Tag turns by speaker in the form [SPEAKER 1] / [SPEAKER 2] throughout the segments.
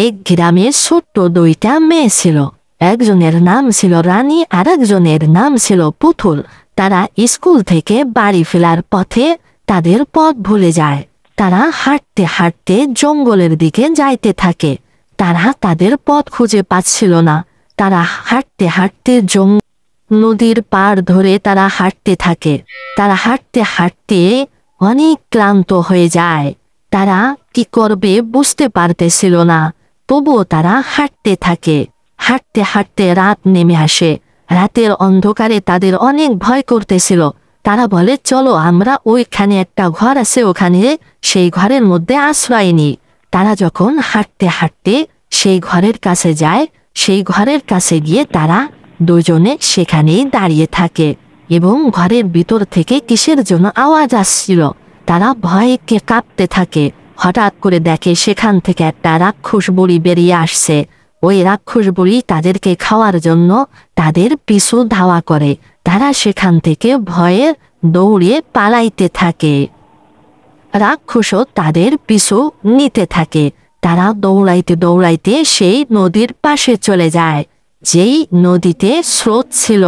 [SPEAKER 1] এক গ্রামে ছোট্ট দুইটা মেয়ে ছিল। একজনের নাম ছিল রানী আর একজনের নাম ছিল পুতুল। তারা স্কুল থেকে বাড়ি ফেরার পথে তাদের পথ ভুলে যায়। তারা হাঁটতে হাঁটতে জঙ্গলের দিকে যাইতে থাকে। তারা তাদের পথ খুঁজে পাচ্ছিল না। তারা হাঁটতে হাঁটতে নদীর পাড় ধরে তারা হাঁটতে থাকে। তারা হাঁটতে হাঁটতে অনেক ক্লান্ত হয়ে যায়। তারা কি করবে বুঝতে পারতেছিল না। তবুও তারা হাঁটতে থাকে। হাঁটতে হাঁটতে রাত নেমে আসে। রাতের অন্ধকারে তাদের অনেক ভয় করতেছিল। তারা বলে, চলো আমরা ওইখানে একটা ঘর আছে, ওখানে সেই ঘরের মধ্যে আশ্রয় নিই। তারা যখন হাঁটতে হাঁটতে সেই ঘরের কাছে যায়, সেই ঘরের কাছে গিয়ে তারা দুজনে সেখানেই দাঁড়িয়ে থাকে এবং ঘরের ভিতর থেকে কিসের জন্য আওয়াজ আসছিল। তারা ভয়ে কাঁপতে থাকে। হঠাৎ করে দেখে সেখান থেকে একটা রাক্ষস বুড়ি বেরিয়ে আসছে। ওই রাক্ষস বুড়ি তাদেরকে খাওয়ার জন্য তাদের পিছু ধাওয়া করে। তারা সেখান থেকে ভয়ে দৌড়ে পালাইতে থাকে। রাক্ষসও তাদের পিছু নিতে থাকে। তারা দৌড়াইতে দৌড়াইতে সেই নদীর পাশে চলে যায়। যেই নদীতে স্রোত ছিল,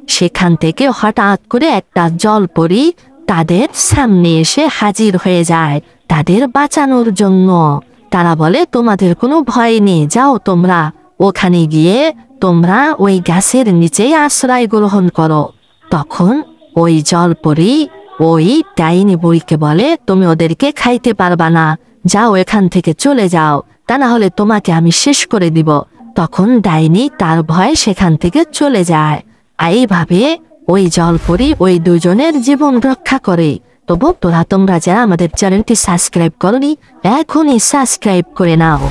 [SPEAKER 1] সেখান থেকে হঠাৎ করে একটা জলপরী তাদের সামনে এসে হাজির হয়ে যায় তাদের বাঁচানোর জন্য। তারা বলে, তোমাদের কোনো ভয় নেই, যাও তোমরা ওখানে গিয়ে তোমরা ওই গাছের নিচেই আশ্রয় গ্রহণ করো। তখন ওই জলপরী ওই ডাইনি বুড়িকে বলে, তুমি ওদেরকে খাইতে পারবা না, যাও এখান থেকে চলে যাও, তা না হলে তোমাকে আমি শেষ করে দিব। তখন ডাইনি তার ভয়ে সেখান থেকে চলে যায়। এইভাবে ওই জলপরী ওই দুজনের জীবন রক্ষা করে। তবু তোমরা যারা আমাদের চ্যানেলটি সাবস্ক্রাইব করনি, এখনই সাবস্ক্রাইব করে নাও।